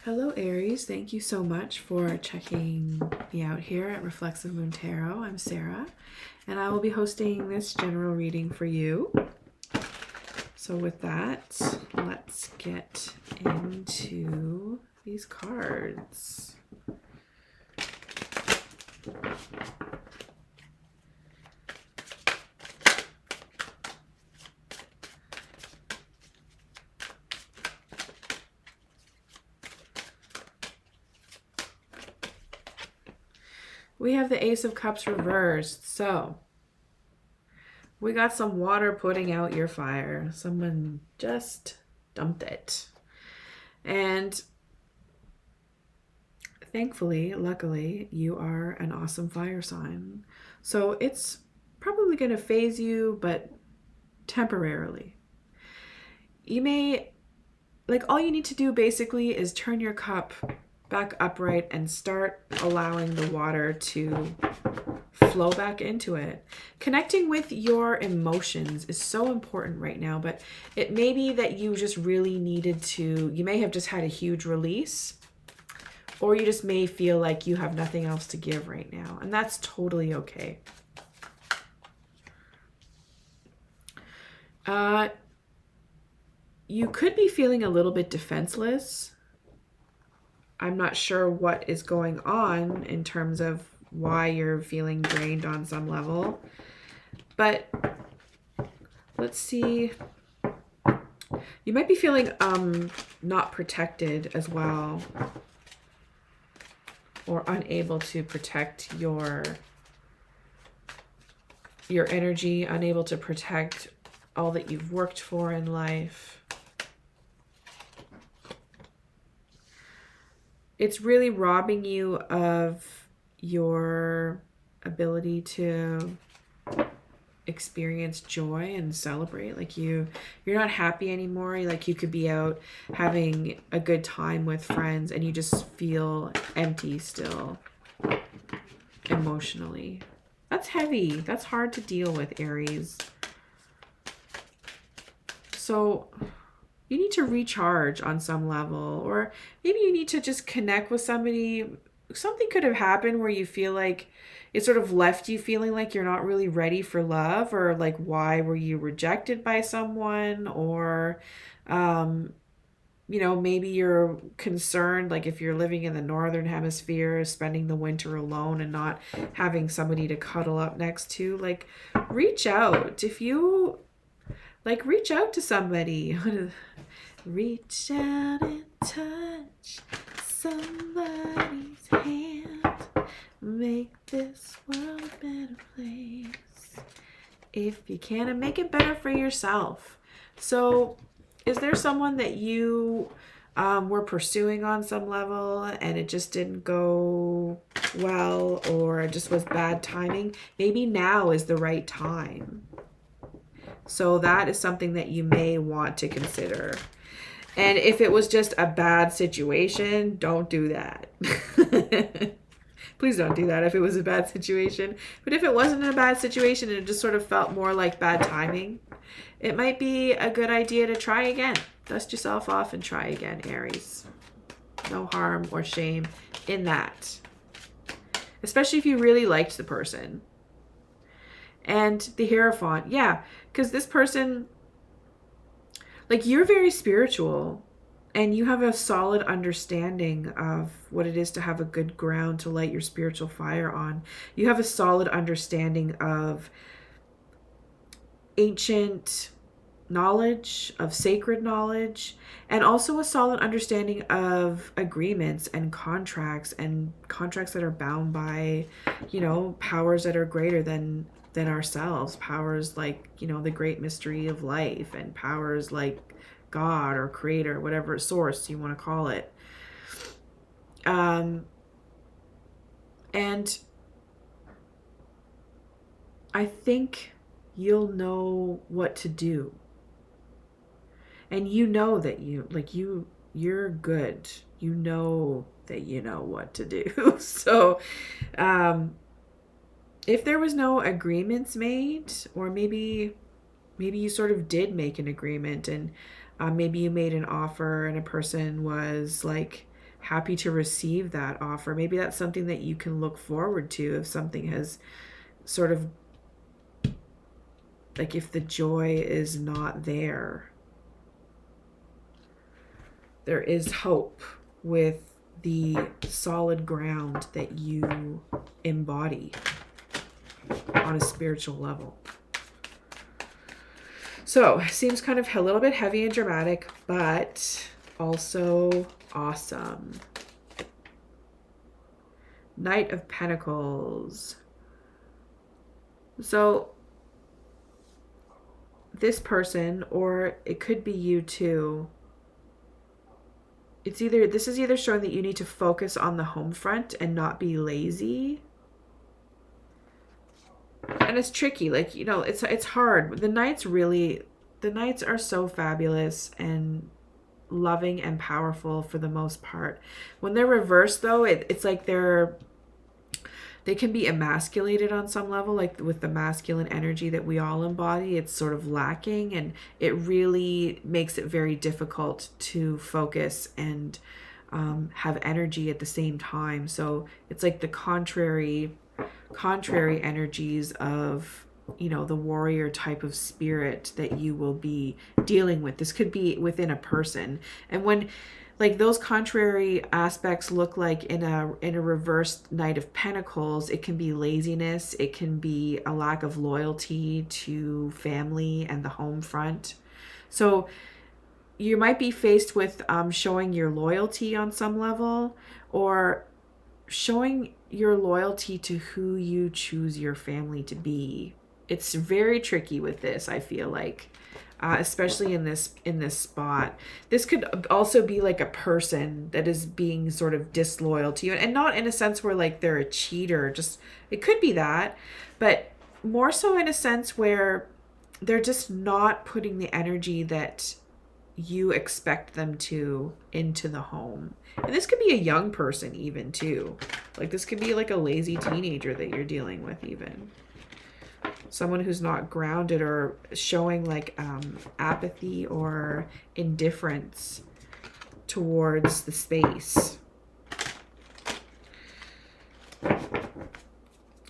Hello Aries, thank you so much for checking me out here at Reflexive Moon Tarot. I'm Sarah, and I will be hosting this general reading for you. So with that, let's get into these cards. We have the Ace of Cups reversed, so we got some water putting out your fire. Someone just dumped it. And thankfully, luckily, you are an awesome fire sign. So it's probably going to phase you, but temporarily. You may, all you need to do basically is turn your cup back upright and start allowing the water to flow back into it. Connecting with your emotions is so important right now, but it may be that you just really needed to, you may have just had a huge release, or you just may feel like you have nothing else to give right now, and that's totally okay. You could be feeling a little bit defenseless. I'm not sure what is going on in terms of why you're feeling drained on some level. But let's see. You might be feeling not protected as well, or unable to protect your energy, unable to protect all that you've worked for in life. It's really robbing you of your ability to experience joy and celebrate. Like you're not happy anymore. Like you could be out having a good time with friends and you just feel empty still emotionally. That's heavy. That's hard to deal with, Aries. So you need to recharge on some level, or maybe you need to just connect with somebody. Something could have happened where you feel like it sort of left you feeling like you're not really ready for love, or like why were you rejected by someone, or maybe you're concerned, like if you're living in the northern hemisphere, spending the winter alone and not having somebody to cuddle up next to. Like reach out. If you reach out to somebody. Reach out and touch somebody's hand. Make this world a better place. If you can, and make it better for yourself. So is there someone that you were pursuing on some level and it just didn't go well, or it just was bad timing? Maybe now is the right time. So that is something that you may want to consider. And if it was just a bad situation, don't do that. Please don't do that if it was a bad situation. But if it wasn't a bad situation and it just sort of felt more like bad timing, it might be a good idea to try again. Dust yourself off and try again, Aries. No harm or shame in that. Especially if you really liked the person. And the Hierophant, yeah, because this person, you're very spiritual and you have a solid understanding of what it is to have a good ground to light your spiritual fire on. You have a solid understanding of ancient knowledge, of sacred knowledge, and also a solid understanding of agreements and contracts that are bound by, powers that are greater than ourselves, powers like, the great mystery of life, and powers like God or creator, whatever source you want to call it. And I think you'll know what to do. And you know that you're good. You know that you know what to do. So, if there was no agreements made, or maybe you sort of did make an agreement, and maybe you made an offer and a person was like happy to receive that offer. Maybe that's something that you can look forward to if something has sort of, like, if the joy is not there. There is hope with the solid ground that you embody on a spiritual level. So, seems kind of a little bit heavy and dramatic, but also awesome. Knight of Pentacles. So, this person, or it could be you too, this is either showing that you need to focus on the home front and not be lazy. And it's tricky, like, you know, it's hard. The Knights are so fabulous and loving and powerful for the most part. When they're reversed, though, it's like they can be emasculated on some level, like with the masculine energy that we all embody. It's sort of lacking, and it really makes it very difficult to focus and have energy at the same time. So it's like the contrary energies of, you know, the warrior type of spirit that you will be dealing with. This could be within a person. And when, like, those contrary aspects look like in a reversed Knight of Pentacles, it can be laziness, it can be a lack of loyalty to family and the home front. So you might be faced with showing your loyalty on some level, or showing your loyalty to who you choose your family to be. It's very tricky with this, I feel like, especially in this spot. This could also be like a person that is being sort of disloyal to you, and not in a sense where like they're a cheater. Just, it could be that, but more so in a sense where they're just not putting the energy that you expect them to into the home. And this could be a young person even too. Like, this could be like a lazy teenager that you're dealing with, even someone who's not grounded, or showing like apathy or indifference towards the space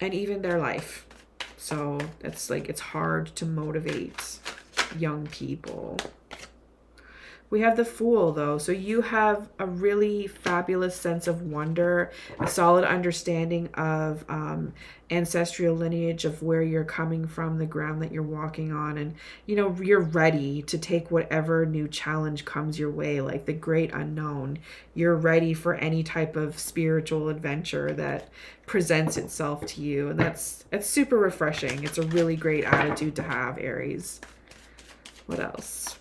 and even their life. So that's like, it's hard to motivate young people. We have the Fool, though. So you have a really fabulous sense of wonder, a solid understanding of ancestral lineage, of where you're coming from, the ground that you're walking on. And, you know, you're ready to take whatever new challenge comes your way, like the great unknown. You're ready for any type of spiritual adventure that presents itself to you. And that's super refreshing. It's a really great attitude to have, Aries. What else?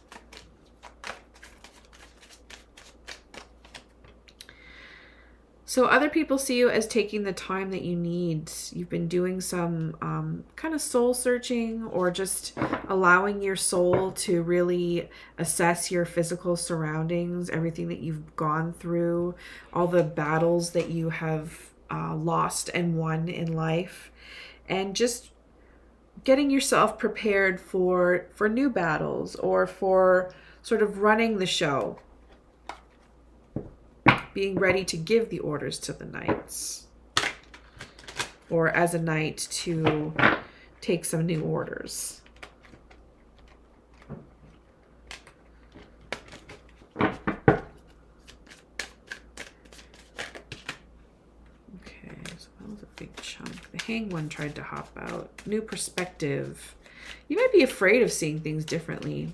So other people see you as taking the time that you need. You've been doing some kind of soul searching, or just allowing your soul to really assess your physical surroundings, everything that you've gone through, all the battles that you have lost and won in life, and just getting yourself prepared for new battles, or for sort of running the show. Being ready to give the orders to the knights, or as a knight to take some new orders. Okay, so that was a big chunk. The Hanged One tried to hop out. New perspective. You might be afraid of seeing things differently.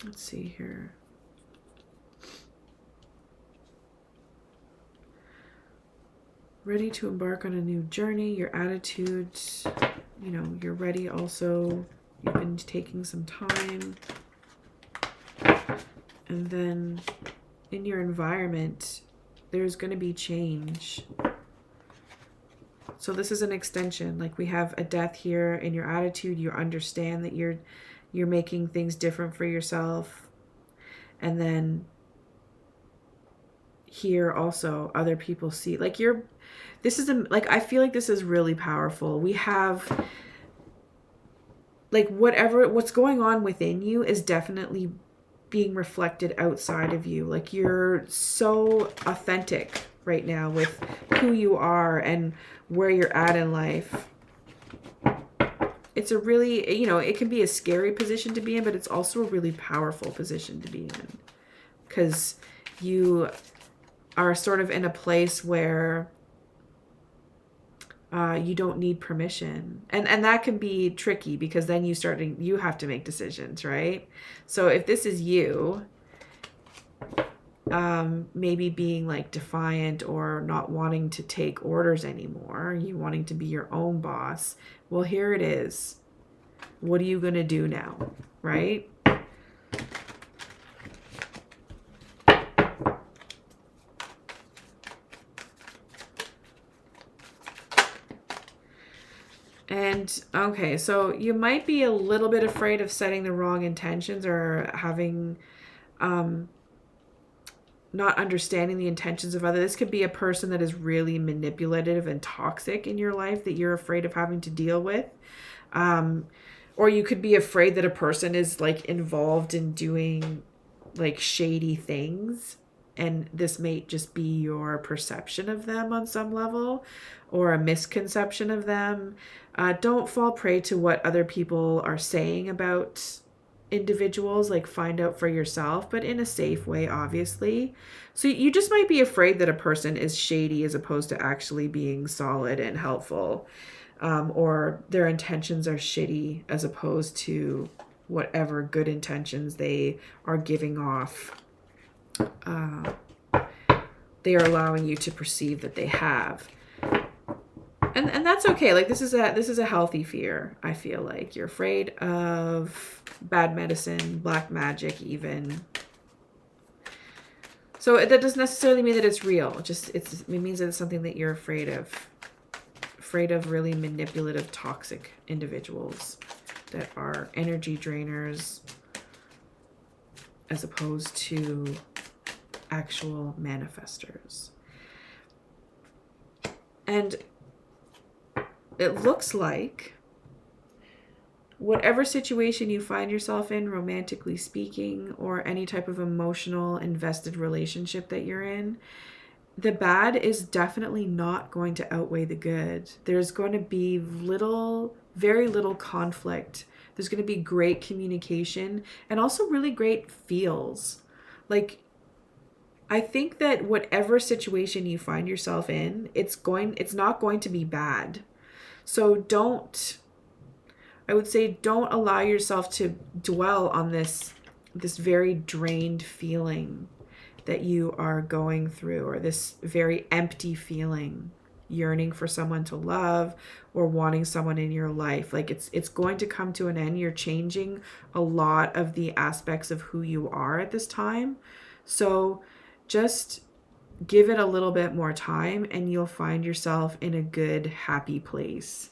Let's see here. Ready to embark on a new journey. Your attitude, you know, you're ready also. You've been taking some time. And then in your environment, there's going to be change. So this is an extension. Like, we have a death here. In your attitude, you understand that you're making things different for yourself. And then here also, other people see, like, you're This is like, I feel like this is really powerful. We have like what's going on within you is definitely being reflected outside of you. Like, you're so authentic right now with who you are and where you're at in life. It's a really, you know, it can be a scary position to be in, but it's also a really powerful position to be in, because you are sort of in a place where you don't need permission. And that can be tricky, because then you have to make decisions, right? So if this is you, maybe being like defiant or not wanting to take orders anymore, you wanting to be your own boss, well, here it is. What are you going to do now, right? And okay, so you might be a little bit afraid of setting the wrong intentions, or having not understanding the intentions of others. This could be a person that is really manipulative and toxic in your life that you're afraid of having to deal with. Or you could be afraid that a person is like involved in doing like shady things, and this may just be your perception of them on some level, or a misconception of them. Don't fall prey to what other people are saying about individuals. Like, find out for yourself, but in a safe way, obviously. So you just might be afraid that a person is shady as opposed to actually being solid and helpful, or their intentions are shitty as opposed to whatever good intentions they are giving off. They are allowing you to perceive that they have. And that's okay. Like, this is a healthy fear. I feel like you're afraid of bad medicine, black magic even. So that doesn't necessarily mean that it's real. It means that it's something that you're afraid of. Afraid of really manipulative, toxic individuals that are energy drainers as opposed to actual manifestors. And it looks like whatever situation you find yourself in, romantically speaking, or any type of emotional invested relationship that you're in, the bad is definitely not going to outweigh the good. There's going to be very little conflict. There's going to be great communication and also really great feels. Like, I think that whatever situation you find yourself in, it's not going to be bad. So don't allow yourself to dwell on this very drained feeling that you are going through, or this very empty feeling, yearning for someone to love or wanting someone in your life. Like, it's going to come to an end. You're changing a lot of the aspects of who you are at this time. So just give it a little bit more time and you'll find yourself in a good, happy place.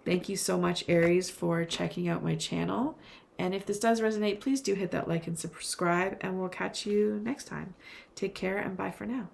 Thank you so much, Aries, for checking out my channel. And if this does resonate, please do hit that like and subscribe, and we'll catch you next time. Take care and bye for now.